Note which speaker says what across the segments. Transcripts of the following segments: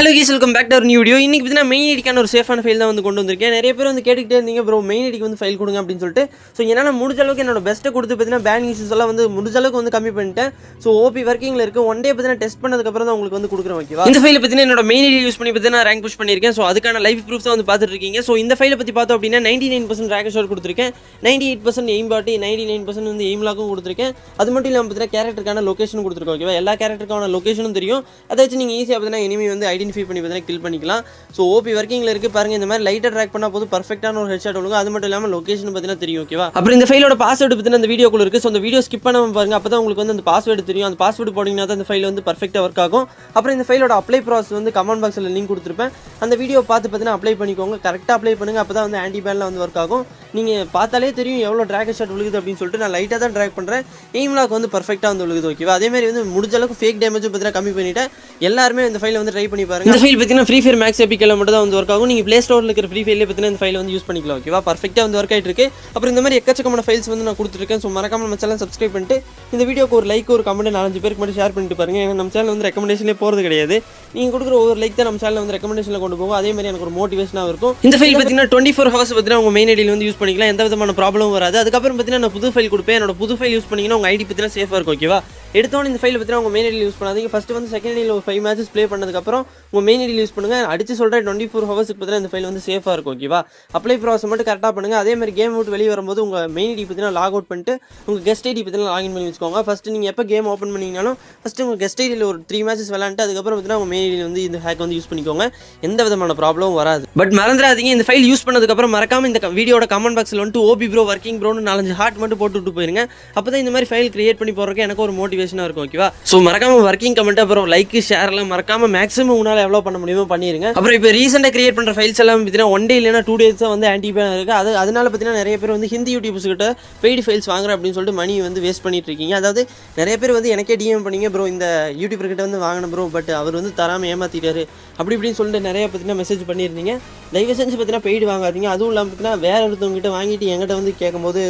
Speaker 1: Hello guys, welcome back to ஒரு new video. இன்னைக்கு பார்த்தீங்கன்னா மெயின் ஐடிக்கான ஒரு சேஃபான ஃபைல் தான் வந்து கொண்டு வந்திருக்கேன். நிறைய பேர் வந்து கேட்டுக்கிட்டே இருந்தீங்க, ப்ரோ மெயின் ஐடிக்கு வந்து ஃபைல் கொடுங்க அப்படின்னு சொல்லிட்டு. ஸோ என்னால் முடிஞ்ச அளவுக்கு என்னோட பெஸ்ட்டை கொடுத்து பார்த்தீங்கன்னா பேன் இஷ்யூஸ் எல்லாம் வந்து முடிஞ்ச அளவுக்கு வந்து கம்மி பண்ணிட்டேன். ஸோ ஓபி ஒர்க்கிங்கில் இருக்குது. ஒன் டே பார்த்தீங்கன்னா டெஸ்ட் பண்ணதுக்கப்புறம் தான் உங்களுக்கு வந்து கொடுக்குறேன், ஓகேவா? இந்த ஃபைலை பார்த்தீங்கன்னா என்னோட மெயின் ஐடி யூஸ் பண்ணி பார்த்தீங்கன்னா ரேங்க் புஷ் பண்ணியிருக்கேன். ஸோ அதுக்கான லைவ் ப்ரூஃப் தான் வந்து பார்த்துட்டு இருக்கீங்க. ஸோ இந்த ஃபைலை பற்றி பார்த்தோம் அப்படின்னா 99% ரேங்க் ஷாட் கொடுத்துருக்கேன், 98% எய்ம் பாட்டி, 99% வந்து எய்ம் லாக்கும் கொடுத்துருக்கேன். அது மட்டும் இல்லாமல் பார்த்தீங்கன்னா கேரக்டருக்கான லொகேஷனும் கொடுத்துருக்கோம், ஓகேவா? எல்லா கேரக்டருக்கான லொகேஷனும் தெரியும். அதை வச்சு நீங்கள் ஈஸியாக பார்த்தீங்கன்னா எனிமி வந்து ஐடென்டிஃபை பண்ணி பார்த்தீங்கன்னா கில் பண்ணிக்கலாம். ஸோ ஓபி ஒர்க்கிங்கில் இருக்குது பாருங்கள். இந்த மாதிரி லைட்டாக ட்ராக் பண்ணால் போதும், பர்ஃபெக்டான ஒரு ஹெட்ஷாட் ஒழுங்கு. அது மட்டும் இல்லாமல் லொகேஷன் பார்த்தீங்கன்னா தெரியும், ஓகேவா? அப்புறம் இந்த ஃபைலோட பாஸ்வேர்டு பார்த்தீங்கன்னா அந்த வீடியோக்குள்ள இருக்குது. ஸோ அந்த வீடியோ ஸ்கிப் பண்ணாமல் பாருங்கள், அப்போ தான் உங்களுக்கு வந்து அந்த பாஸ்வேர்டு தெரியும். அந்த பாஸ்வேர்டு போட்டிங்கன்னா தான் அந்த ஃபைல் வந்து பர்ஃபெக்டாக ஒர்க் ஆகும். அப்புறம் இந்த ஃபைலோட அப்ளை ப்ராசஸ் வந்து கமெண்ட் பாக்ஸில் லிங்க் கொடுத்துருப்பேன். அந்த வீடியோ பார்த்து பார்த்தீங்கன்னா அப்ளை பண்ணிக்கோங்க. கரெக்டாக அப்ளை பண்ணுங்கள், அப்போ தான் வந்து ஆன்டி பேனில் வந்து ஒர்க் ஆகும். நீங்கள் பார்த்தாலே தெரியும் எவ்வளோ ட்ராக் ஷாட் விழுகுது அப்படின்னு சொல்லிட்டு. நான் லைட்டாக தான் ட்ராக் பண்ணுறேன், எய்ம் லாக் வந்து பர்ஃபெக்டாக வந்து விழுகுது, ஓகேவா? அதேமாதிரி வந்து முடிஞ்ச அளவுக்கு ஃபேக் டேமேஜும் பார்த்தீங்கன்னா கம்மி பண்ணிவிட்டேன். எல்லாருமே இந்த ஃபைலை வந்து ட்ரை பண்ணி பாருங்கள். இந்த ஃபைல் பார்த்தீங்கன்னா ஃப்ரீ ஃபயர் மேக்ஸ் எபிக்கெல்லாம் மட்டும் தான் வந்து ஒர்க் ஆகும். நீங்கள் ப்ளே ஸ்டோரில் இருக்கிற ஃப்ரீ ஃபைலே பார்த்தீங்கன்னா இந்த ஃபைல் வந்து யூஸ் பண்ணிக்கலாம், ஓகேவா? பர்ஃபெக்டாக வந்து ஒர்க் ஆகிட்டு இருக்கு. அப்புறம் இந்த மாதிரி எக்கச்சக்கமான ஃபைல்ஸ் வந்து நான் கொடுத்துருக்கேன். ஸோ மறக்காம நம்ம சேனல் சப்ஸ்கிரைப் பண்ணிட்டு இந்த வீடியோக்கு ஒரு லைக், ஒரு கமெண்ட் 4-5 பேருக்கு மட்டும் ஷேர் பண்ணிட்டு பாருங்க. ஏன்னா நம்ம சேனல் வந்து ரெக்கமெண்டேஷனே போகிறது கிடையாது. நீங்கள் கொடுக்குற ஒவ்வொரு லைக் தான் நம்ம சேனல் வந்து ரெக்கமெண்டேஷனில் கொண்டு போகும். அதே மாதிரி எனக்கு ஒரு மோட்டிவேஷனாக இருக்கும். இந்த ஃபைல் பார்த்தீங்கன்னா 24 ஹவர்ஸ் பார்த்தீங்கன்னா உங்கள் மெயின் ஐடியில் வந்து யூஸ் பண்ணிக்கலாம், எந்த விதமான ப்ராப்ளமும் வராது. அதுக்கப்புறம் பார்த்தீங்கன்னா நான் புது ஃபைல் கொடுப்பேன். என்னோட புது ஃபைல் யூஸ் பண்ணிங்கன்னா உங்கள் ஐடி பார்த்தீங்கன்னா சேஃபாக இருக்கும், ஓகேவா? எடுத்தோன்னு இந்த ஃபைல் பார்த்தீங்கன்னா உங்கள் மெயின் ஐடியில் யூஸ் பண்ணாதீங்க. ஃபஸ்ட்டு வந்து செகண்ட் ஐடியில் ஒரு 5 மேட்சஸ் ப்ளே பண்ணதுக்கப்புறம் உங்கள் மெயின் ஐடியில் யூஸ் பண்ணுங்கள். அடிச்சு சொல்கிறேன் 24 ஹவர்ஸ்க்கு பார்த்தீங்கன்னா இந்த ஃபைல் வந்து சேஃபாக இருக்கும், ஓகேவா? அப்ளை ப்ராசஸ் மட்டும் கரெக்டாக பண்ணுங்கள். அதே மாதிரி கேம் விட்டு வெளியே வரும்போது உங்கள் மெயின் ஐடி பார்த்தீங்கன்னா லாக் அவுட் பண்ணிட்டு உங்கள் கெஸ்ட் ஐடி பார்த்தீங்கன்னா லாகின் பண்ணி வச்சுக்கோங்க. ஃபஸ்ட்டு நீங்கள் எப்போ கேம் ஓப்பன் பண்ணிங்கனாலும் ஃபஸ்ட்டு உங்கள் கெஸ்ட் ஐடியில் ஒரு 3 மேட்சஸ் விளாண்டுட்டு அதுக்கப்புறம் பார்த்தீங்கன்னா உங்கள் மெயின் ஐடியில் வந்து இந்த ஹேக் வந்து யூஸ் பண்ணிக்கோங்க. எந்த விதமான ப்ராப்ளமும் வராது. பட் மறந்துடாதீங்க, இந்த ஃபைல் யூஸ் பண்ணதுக்கப்புறம் மறக்காமல் இந்த வீடியோட கமெண்ட் பாக்ஸில் வந்துட்டு ஓபி ப்ரோ ஒர்க்கிங் ப்ரோன்னு 4-5 ஹார்ட் மட்டும் போட்டு விட்டு போயிருங்க. அப்போ தான் இந்த மாதிரி ஃபைல் கிரியேட் பண்ணி போகிறதுக்கு எனக்கு ஒரு மோட்டிவேஷனாக இருக்கும், ஓகேவா? ஸோ மறக்காம ஒர்க்கிங் கமெண்ட், அப்புறம் லைக், ஷேர் எல்லாம் மறக்காம மேக்ஸிமம் உங்களால் எவ்வளோ பண்ண முடியுமோ பண்ணிடுங்க. அப்புறம் இப்போ ரீசெண்டாக கிரியேட் பண்ணுற ஃபைல்ஸ் எல்லாம் பார்த்தீங்கன்னா 1 டே இல்லைனா 2 டேஸ் தான் வந்து ஆன்டி பேன் இருக்குது. அதனால பார்த்தீங்கன்னா நிறைய பேர் வந்து ஹிந்தி யூடியூப்ஸ் கிட்ட பெய்டு ஃபைல்ஸ் வாங்குறேன் அப்படின்னு சொல்லிட்டு மணி வந்து வேஸ்ட் பண்ணிட்டு இருக்கீங்க. அதாவது நிறைய பேர் வந்து எனக்கே டிஎம் பண்ணீங்க, ப்ரோ இந்த யூடியூபர் கிட்ட வந்து வாங்கின ப்ரோ, பட் அவர் வந்து தராமல் ஏமாத்திட்டாரு அப்படி இப்படின்னு சொல்லிட்டு நிறைய பார்த்தீங்கன்னா மெசேஜ் பண்ணியிருந்தீங்க. தயவு செஞ்சு பார்த்தீங்கன்னா பெய்டு வாங்காதீங்க. அதுவும் இல்லாமல் பார்த்தீங்கன்னா வேற ஒருத்தவங்ககிட்ட வாங்கிட்டு என்கிட்ட வந்து கேட்கும்போது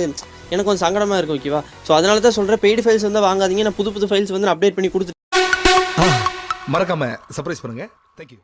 Speaker 1: எனக்கு கொஞ்சம் சங்கடமாக இருக்கும், ஓகேவா? ஸோ அதனால தான் சொல்கிறேன், பெய்டு ஃபைல்ஸ் வந்து வாங்காதீங்க. நான் புது ஃபைல்ஸ் வந்து அப்டேட் பண்ணி கொடுத்துட்டு
Speaker 2: மறக்காம சர்ப்ரைஸ் பண்ணுங்க. தேங்க்யூ.